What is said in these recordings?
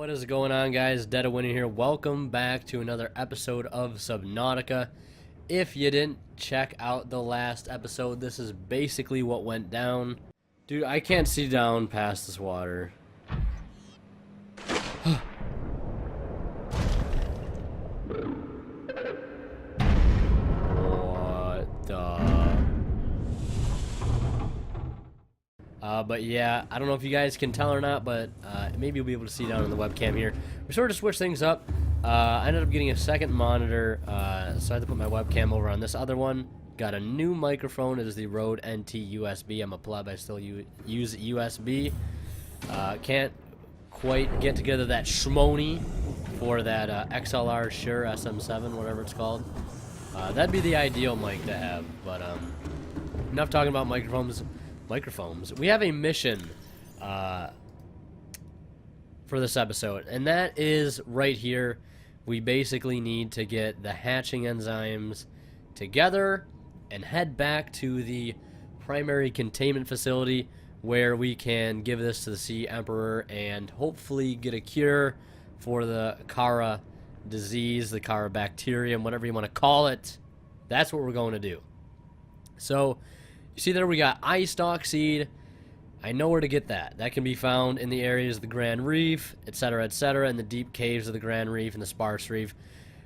What is going on, guys? Dead of Winter here. Welcome back to another episode of Subnautica. If you didn't check out the last episode, this is basically what went down. Dude, I can't see down past this water. What the... But yeah, I don't know if you guys can tell or not, but maybe you'll be able to see down on the webcam here. We sort of switched things up. I ended up getting a second monitor, so I had to put my webcam over on this other one. Got a new microphone. It is the Rode NT USB. I'm a pleb. I still use USB. Can't quite get together that shmoney for that XLR Shure SM7, whatever it's called. That'd be the ideal mic to have, but enough talking about microphones. We have a mission for this episode, and that is right here. We basically need to get the hatching enzymes together and head back to the primary containment facility where we can give this to the Sea Emperor and hopefully get a cure for the Kara disease, the Kara bacterium, whatever you want to call it. That's what we're going to do. So you see there we got eye stalk seed. I know where to get that. That can be found in the areas of the Grand Reef, etc., in the deep caves of the Grand Reef and the Sparse Reef.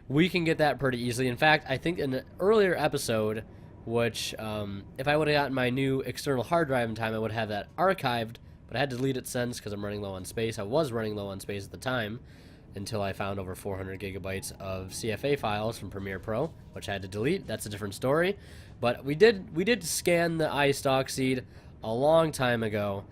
We can get that pretty easily. In fact, I think in an earlier episode, which if I would have gotten my new external hard drive in time, I would have that archived, but I had to delete it since because I'm running low on space. I was running low on space at the time until I found over 400 gigabytes of CFA files from Premiere Pro, which I had to delete. That's a different story. But we did scan the eye stalk seed a long time ago.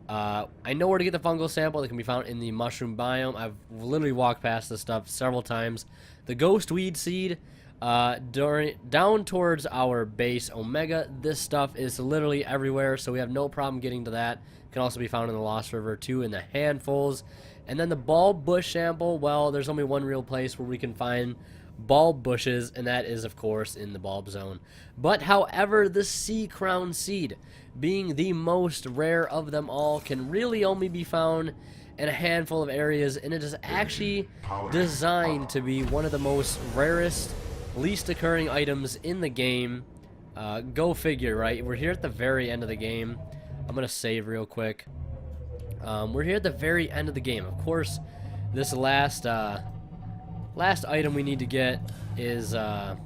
I know where to get the fungal sample that can be found in the mushroom biome. I've literally walked past this stuff several times. The ghost weed seed, down towards our base Omega, this stuff is literally everywhere, so we have no problem getting to that. It can also be found in the Lost River too, in the handfuls. And then the bulb bush sample, well, there's only one real place where we can find bulb bushes, and that is, of course, in the bulb zone. But, however, the sea crown seed, being the most rare of them all, can really only be found in a handful of areas, and it is actually designed to be one of the most rarest, least occurring items in the game. Go figure, right? We're here at the very end of the game. I'm going to save real quick. We're here at the very end of the game. Of course, this last item we need to get is a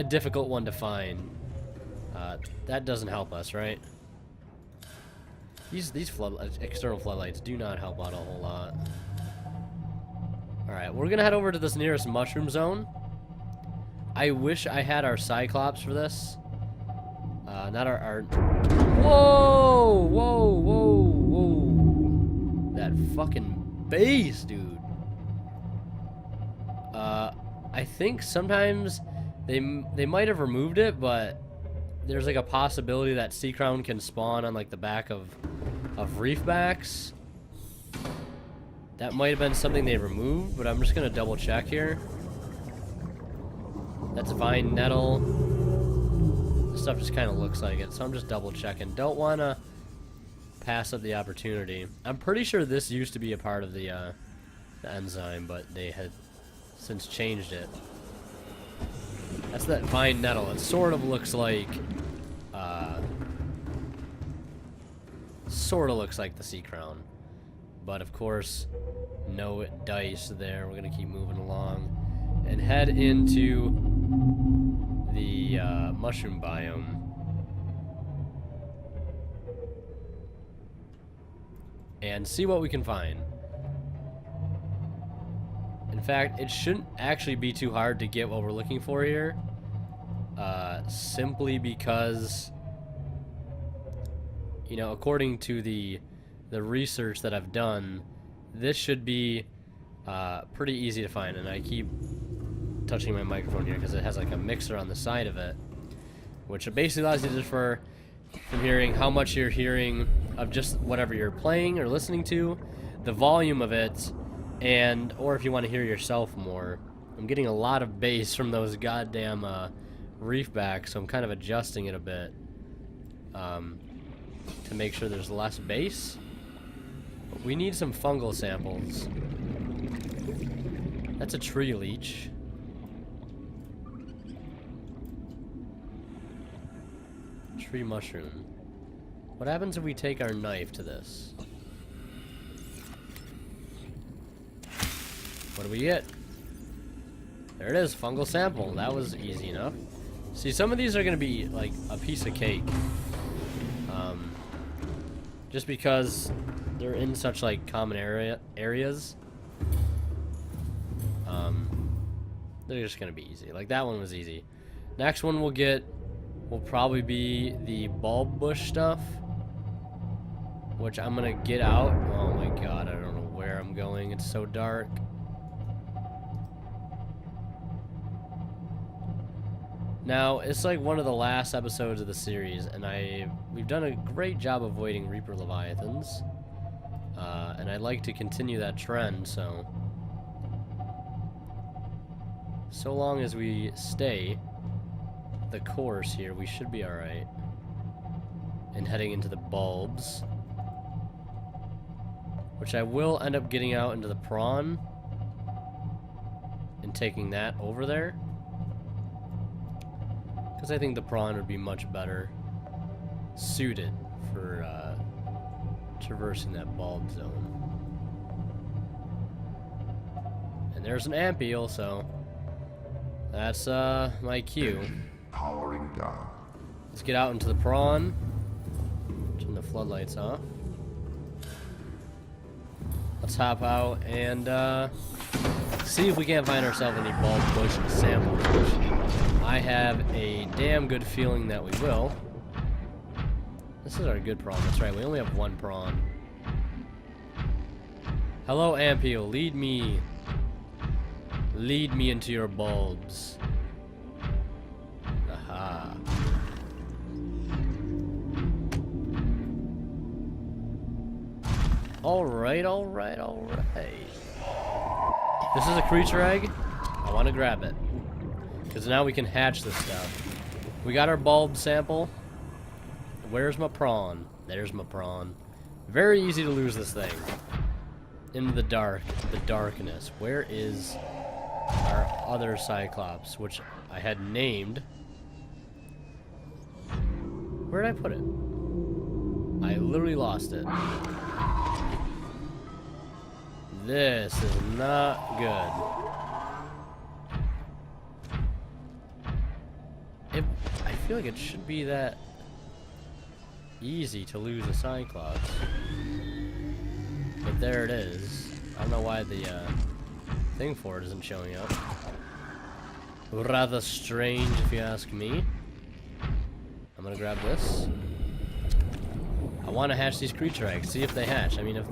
difficult one to find. That doesn't help us, right? These external floodlights do not help out a whole lot. Alright, we're gonna head over to this nearest mushroom zone. I wish I had our Cyclops for this. Not our... Whoa! Whoa, whoa, whoa! That fucking base, dude. I think sometimes they might have removed it, but there's like a possibility that sea crown can spawn on like the back of reef backs. That might have been something they removed, but I'm just gonna double check here. That's vine nettle. This stuff just kind of looks like it, so I'm just double checking. Don't wanna pass up the opportunity. I'm pretty sure this used to be a part of the enzyme, but they had since changed it. That's that vine nettle. It sort of looks like the sea crown, but of course no dice there. We're gonna keep moving along and head into the mushroom biome. And see what we can find. In fact, it shouldn't actually be too hard to get what we're looking for here. Simply because, you know, according to the research that I've done, this should be pretty easy to find. And I keep touching my microphone here because it has like a mixer on the side of it, which basically allows you to differ from hearing how much you're hearing of just whatever you're playing or listening to, the volume of it, and or if you want to hear yourself more. I'm getting a lot of bass from those goddamn reef backs, so I'm kind of adjusting it a bit to make sure there's less bass. But we need some fungal samples. That's a tree leech. Tree mushroom. What happens if we take our knife to this? What do we get? There it is, fungal sample. That was easy enough. See, some of these are going to be like a piece of cake. Just because they're in such like common areas. They're just going to be easy. Like that one was easy. Next one we'll get will probably be the bulb bush stuff, which I'm going to get out. Oh my god, I don't know where I'm going. It's so dark. Now, it's like one of the last episodes of the series, and we've done a great job avoiding Reaper Leviathans. And I'd like to continue that trend, so long as we stay the course here, we should be alright. And heading into the bulbs, which I will end up getting out into the prawn and taking that over there. Because I think the prawn would be much better suited for traversing that bulb zone. And there's an ampiel, so that's my cue. Powering down. Let's get out into the prawn. Turn the floodlights off. Let's hop out and see if we can't find ourselves any bulb bush samples. I have a damn good feeling that we will. This is our good prawn. That's right, we only have one prawn. Hello, ampiel. Lead me. Lead me into your bulbs. Aha. Alright, alright, alright. This is a creature egg. I want to grab it. Because now we can hatch this stuff. We got our bulb sample. Where's my prawn? There's my prawn. Very easy to lose this thing. In the darkness. Where is our other Cyclops, which I had named? Where did I put it? I literally lost it. This is not good. I feel like it should be that easy to lose a Cyclops. But there it is. I don't know why the thing for it isn't showing up. Rather strange if you ask me. I'm gonna grab this. I want to hatch these creature eggs. See if they hatch. I mean, if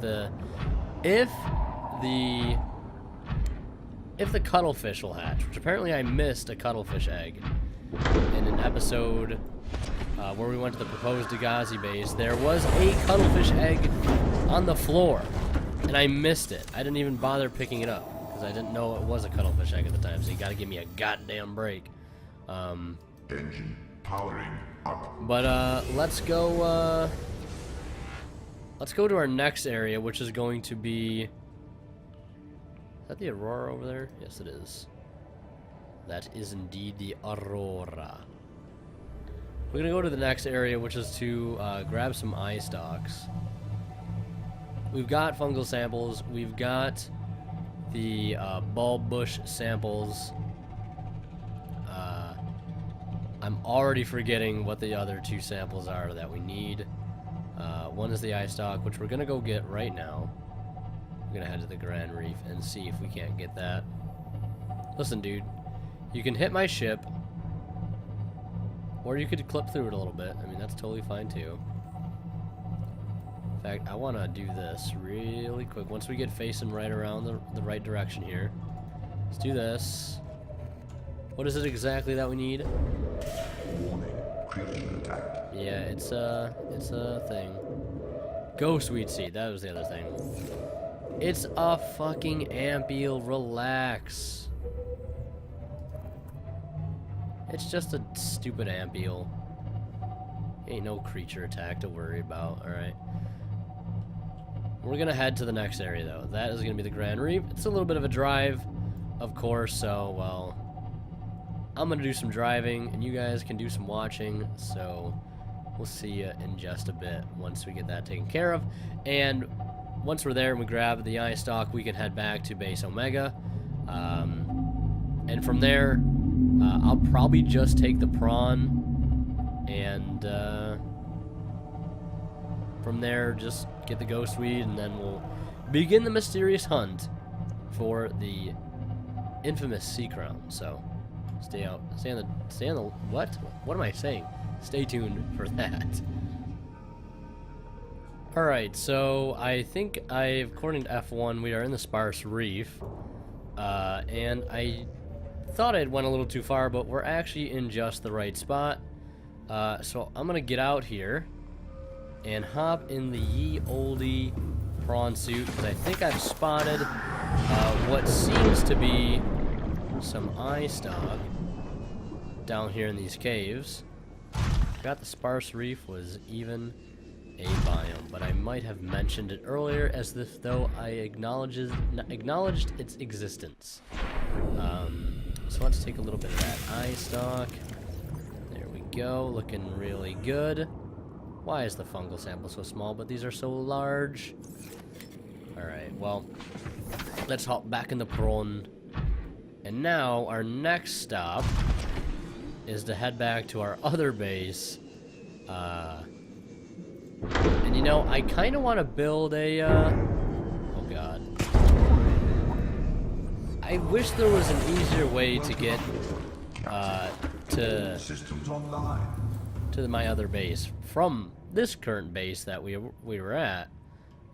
the cuttlefish will hatch, which apparently I missed a cuttlefish egg in an episode where we went to the proposed Dagazi base. There was a cuttlefish egg on the floor, and I missed it. I didn't even bother picking it up because I didn't know it was a cuttlefish egg at the time. So you got to give me a goddamn break. Engine powering up. But let's go. Let's go to our next area, which is going to be. Is that the Aurora over there? Yes, it is. That is indeed the Aurora. We're gonna go to the next area, which is to grab some eye stalks. We've got fungal samples. We've got the bulb bush samples. I'm already forgetting what the other two samples are that we need. One is the eye stalk, which we're gonna go get right now. We're gonna head to the Grand Reef and see if we can't get that. Listen, dude. You can hit my ship, or you could clip through it a little bit. I mean, that's totally fine too. In fact, I want to do this really quick. Once we get facing right around the right direction here, let's do this. What is it exactly that we need? Warning. Creature attack. Yeah, it's a thing. Go, sweet seed. That was the other thing. It's a fucking ampiel. Relax. It's just a stupid ampiel. Ain't no creature attack to worry about, alright. We're gonna head to the next area, though. That is gonna be the Grand Reef. It's a little bit of a drive, of course, so, well, I'm gonna do some driving, and you guys can do some watching, so we'll see you in just a bit once we get that taken care of. And once we're there and we grab the eye stalk, we can head back to base Omega. And from there, I'll probably just take the prawn, and from there, just get the ghost weed, and then we'll begin the mysterious hunt for the infamous sea crown. So stay on the what am I saying? Stay tuned for that. Alright, so I think according to F1, we are in the sparse reef. And I thought I'd went a little too far, but we're actually in just the right spot. So I'm gonna get out here and hop in the ye olde prawn suit, because I think I've spotted what seems to be some eye stock down here in these caves. Forgot the sparse reef was even a biome, but I might have mentioned it earlier as if though I acknowledged its existence. So let's take a little bit of that eye stalk. There we go, looking really good. Why is the fungal sample so small, but these are so large? Alright, well, let's hop back in the prawn. And now our next stop is to head back to our other base. And you know, I kind of want to build a, oh god. I wish there was an easier way to get, Systems online. to my other base from this current base that we were at.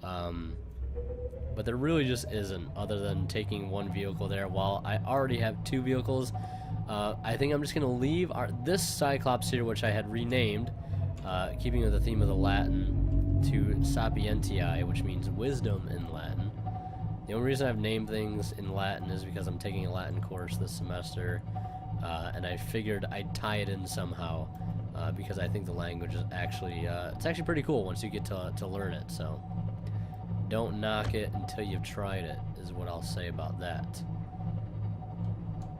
But there really just isn't, other than taking one vehicle there while I already have 2 vehicles. I think I'm just going to leave this Cyclops here, which I had renamed, keeping with the theme of the Latin, to Sapientiae, which means wisdom in Latin. The only reason I've named things in Latin is because I'm taking a Latin course this semester, and I figured I'd tie it in somehow, because I think the language is actually, it's actually pretty cool once you get to learn it, so don't knock it until you've tried it, is what I'll say about that.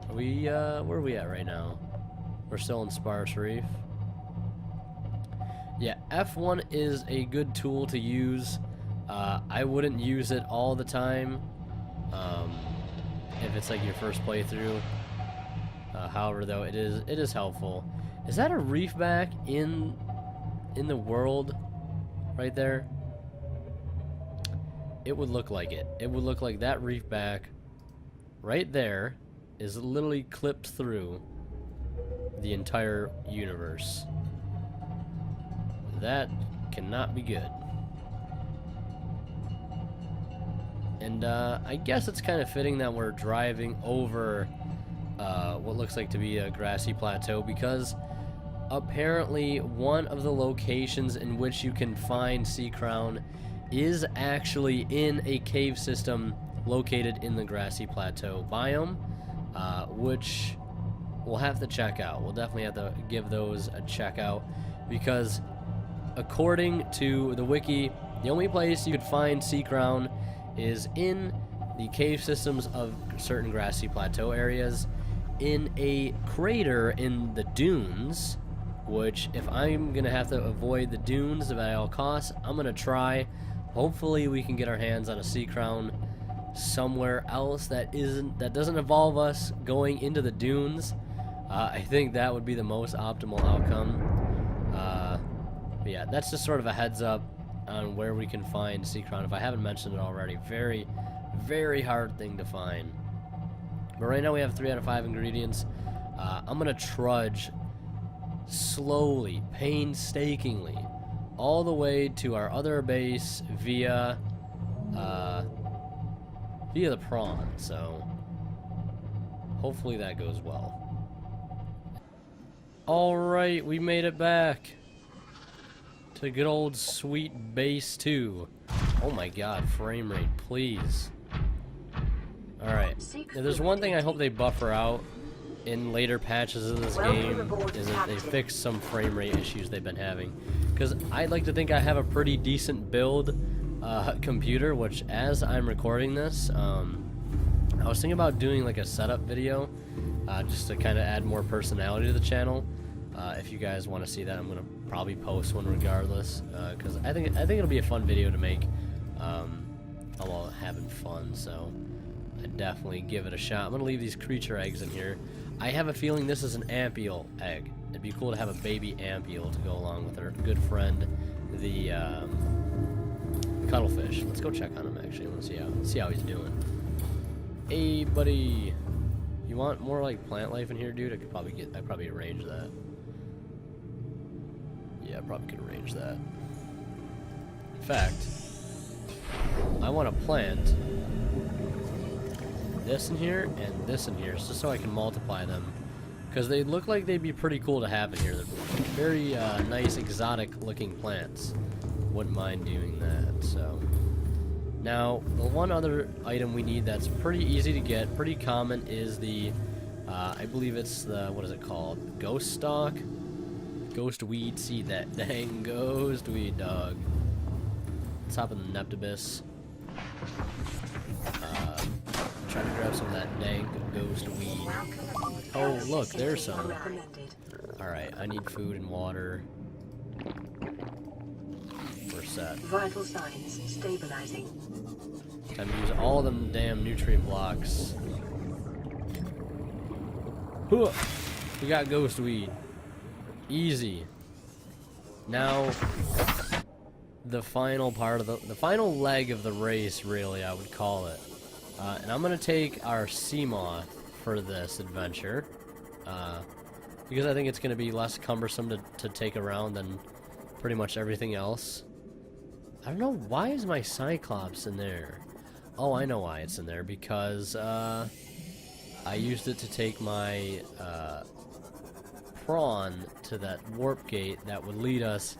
Are we, where are we at right now? We're still in Sparse Reef. Yeah, F1 is a good tool to use. I wouldn't use it all the time, if it's like your first playthrough. However, though, it is helpful. Is that a reef back in the world right there? It would look like it. It would look like that reef back right there is literally clipped through the entire universe. That cannot be good. And I guess it's kind of fitting that we're driving over what looks like to be a grassy plateau, because apparently one of the locations in which you can find sea crown is actually in a cave system located in the grassy plateau biome, which we'll have to check out. We'll definitely have to give those a check out, because according to the wiki, the only place you could find sea crown is in the cave systems of certain grassy plateau areas, in a crater in the dunes, which if I'm gonna have to avoid the dunes at all costs, I'm gonna try. Hopefully we can get our hands on a sea crown somewhere else that doesn't involve us going into the dunes. I think that would be the most optimal outcome. But yeah, that's just sort of a heads up on where we can find sea crown. If I haven't mentioned it already, very, very hard thing to find. But right now we have 3 out of 5 ingredients. I'm gonna trudge slowly, painstakingly, all the way to our other base via the prawn. So hopefully that goes well. All right, we made it back to good old sweet base 2. Oh my god, frame rate, please. Alright, there's one thing I hope they buffer out in later patches of this game, is that they fix some frame rate issues they've been having. Because I'd like to think I have a pretty decent build computer, which as I'm recording this, I'm I was thinking about doing like a setup video, just to kind of add more personality to the channel. If you guys want to see that, I'm gonna probably post one regardless, because I think it'll be a fun video to make. While having fun, so I definitely give it a shot. I'm gonna leave these creature eggs in here. I have a feeling this is an ampiel egg. It'd be cool to have a baby ampiel to go along with our good friend, the cuttlefish. Let's go check on him actually. Let's see how he's doing. Hey, buddy. You want more like plant life in here, dude? I probably arrange that. Yeah, I probably could arrange that. In fact, I want to plant this in here and this in here, just so I can multiply them, because they look like they'd be pretty cool to have in here. They're very nice, exotic-looking plants. Wouldn't mind doing that. So now, the one other item we need that's pretty easy to get, pretty common, is the I believe it's the, what is it called? Ghost stalk? Ghost weed seed. That dang ghost weed, dog. Let's hop in the Neptibus. Try to grab some of that dang ghost weed. Oh, look, there's some. Alright, I need food and water. We're set. Vital signs stabilizing. Time to use all of them damn nutrient blocks. Hooah! We got ghost weed. Easy. Now, the final part of the final leg of the race, really, I would call it. And I'm gonna take our sea moth for this adventure, because I think it's gonna be less cumbersome to take around than pretty much everything else. I don't know, why is my Cyclops in there? Oh, I know why it's in there, because I used it to take my prawn to that warp gate that would lead us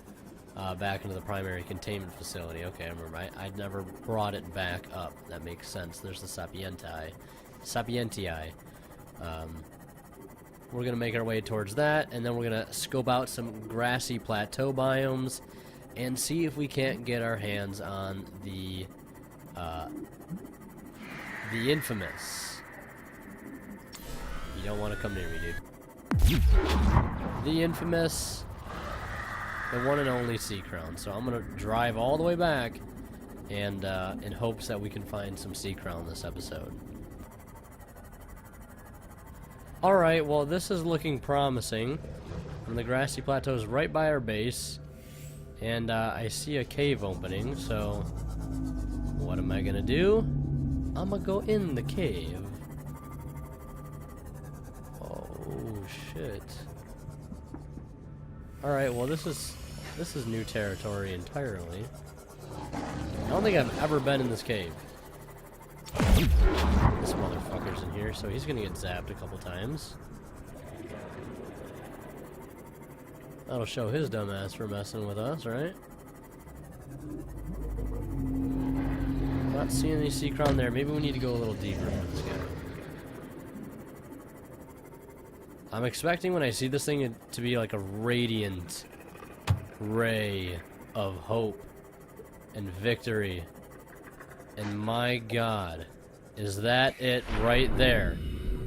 back into the primary containment facility. Okay, I remember. I'd never brought it back up. That makes sense. There's the Sapientii. We're going to make our way towards that, and then we're going to scope out some grassy plateau biomes and see if we can't get our hands on the infamous. You don't want to come near me, dude. The infamous, the one and only sea crown. So I'm gonna drive all the way back, and in hopes that we can find some sea crown this episode. All right, well, this is looking promising. And the grassy plateau is right by our base, and I see a cave opening. So what am I gonna do? I'm gonna go in the cave. Oh shit. Alright, well this is new territory entirely. I don't think I've ever been in this cave. This motherfucker's in here, so he's gonna get zapped a couple times. That'll show his dumbass for messing with us, right? Not seeing any sea crown there. Maybe we need to go a little deeper into this guy. I'm expecting when I see this thing to be like a radiant ray of hope and victory. And my God, is that it right there?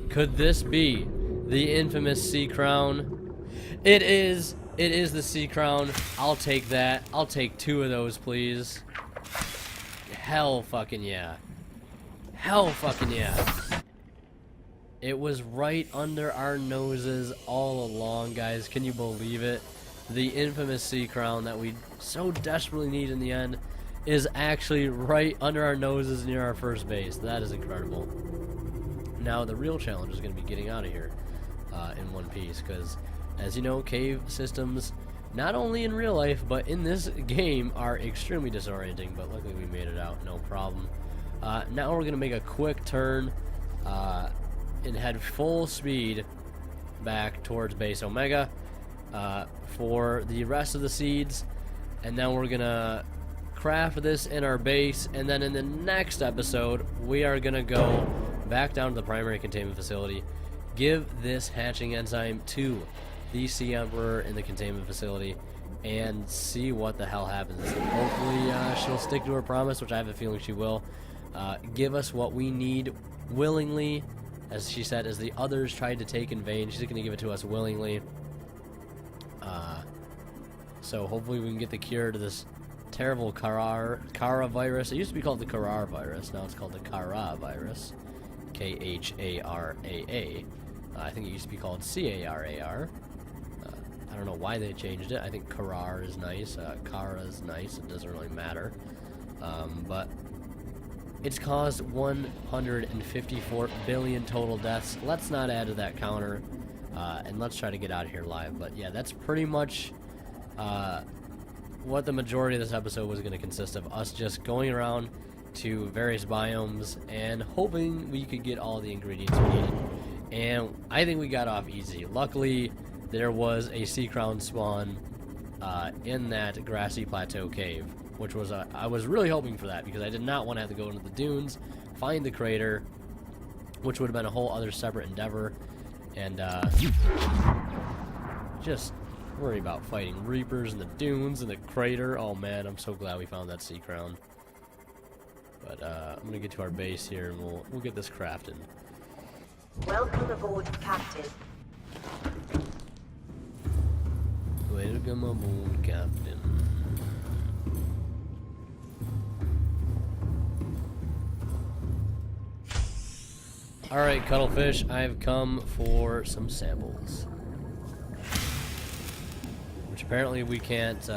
Could this be the infamous sea crown? It is. It is the sea crown. I'll take that. I'll take 2 of those, please. Hell fucking yeah. Hell fucking yeah. It was right under our noses all along, guys. Can you believe it? The infamous sea crown that we so desperately need in the end is actually right under our noses near our first base. That is incredible. Now, the real challenge is going to be getting out of here in one piece, because, as you know, cave systems, not only in real life, but in this game, are extremely disorienting, but luckily we made it out, no problem. Now we're going to make a quick turn and head full speed back towards base Omega for the rest of the seeds, and then we're going to craft this in our base, and then in the next episode, we are going to go back down to the primary containment facility, give this hatching enzyme to the Sea Emperor in the containment facility, and see what the hell happens. Hopefully she'll stick to her promise, which I have a feeling she will. Give us what we need willingly, as she said, as the others tried to take in vain. She's going to give it to us willingly. So hopefully we can get the cure to this terrible Kara virus. It used to be called the Kara virus. Now it's called the Kara virus. Kharaa. I think it used to be called Carar. I don't know why they changed it. I think Karar is nice. Kara is nice. It doesn't really matter. But it's caused 154 billion total deaths. Let's not add to that counter. And let's try to get out of here live. But yeah, that's pretty much what the majority of this episode was going to consist of. Us just going around to various biomes and hoping we could get all the ingredients we needed. And I think we got off easy. Luckily, there was a sea crown spawn in that grassy plateau cave, which was I was really hoping for that, because I did not want to have to go into the dunes, find the crater, which would have been a whole other separate endeavor, and just worry about fighting reapers in the dunes and the crater. Oh man, I'm so glad we found that sea crown. But I'm gonna get to our base here and we'll get this crafted. Welcome aboard, Captain. Welcome aboard, Captain. Alright, Cuttlefish, I've come for some samples. Which apparently we can't,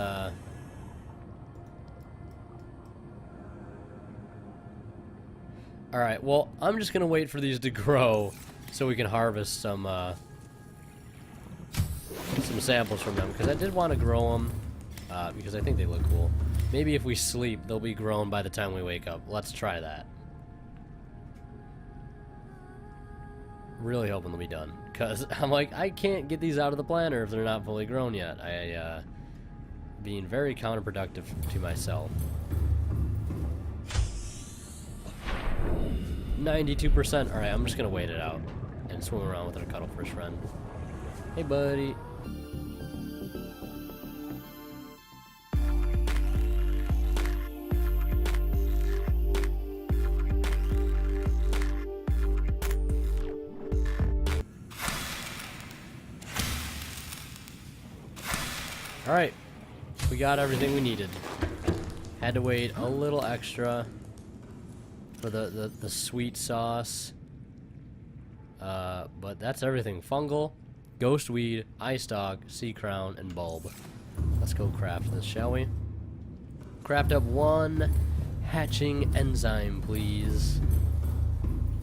Alright, well, I'm just gonna wait for these to grow so we can harvest some samples from them, because I did want to grow them, because I think they look cool. Maybe if we sleep, they'll be grown by the time we wake up. Let's try that. Really hoping they'll be done, because I'm like, I can't get these out of the planter if they're not fully grown yet. Being very counterproductive to myself. 92%. Alright, I'm just gonna wait it out and swim around with our cuttlefish friend. Hey, buddy. Alright, we got everything we needed. Had to wait a little extra for the sweet sauce. But that's everything. Fungal, ghostweed, ice dog, sea crown, and bulb. Let's go craft this, shall we? Craft up one hatching enzyme, please.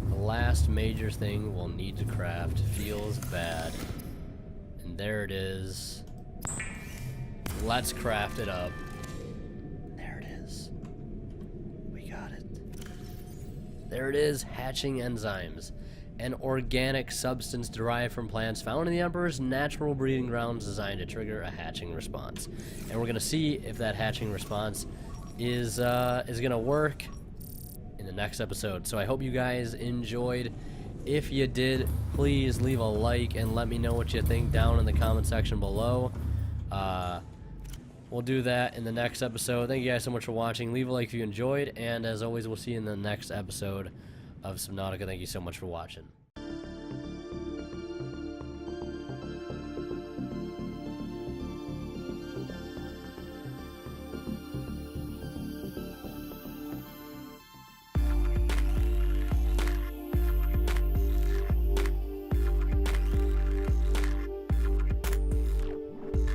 The last major thing we'll need to craft. Feels bad. And there it is. Let's craft it up. There it is. We got it. There it is, hatching enzymes. An organic substance derived from plants found in the Emperor's natural breeding grounds designed to trigger a hatching response. And we're going to see if that hatching response is going to work in the next episode. So I hope you guys enjoyed. If you did, please leave a like and let me know what you think down in the comment section below. We'll do that in the next episode. Thank you guys so much for watching. Leave a like if you enjoyed, and as always, we'll see you in the next episode of Subnautica. Thank you so much for watching.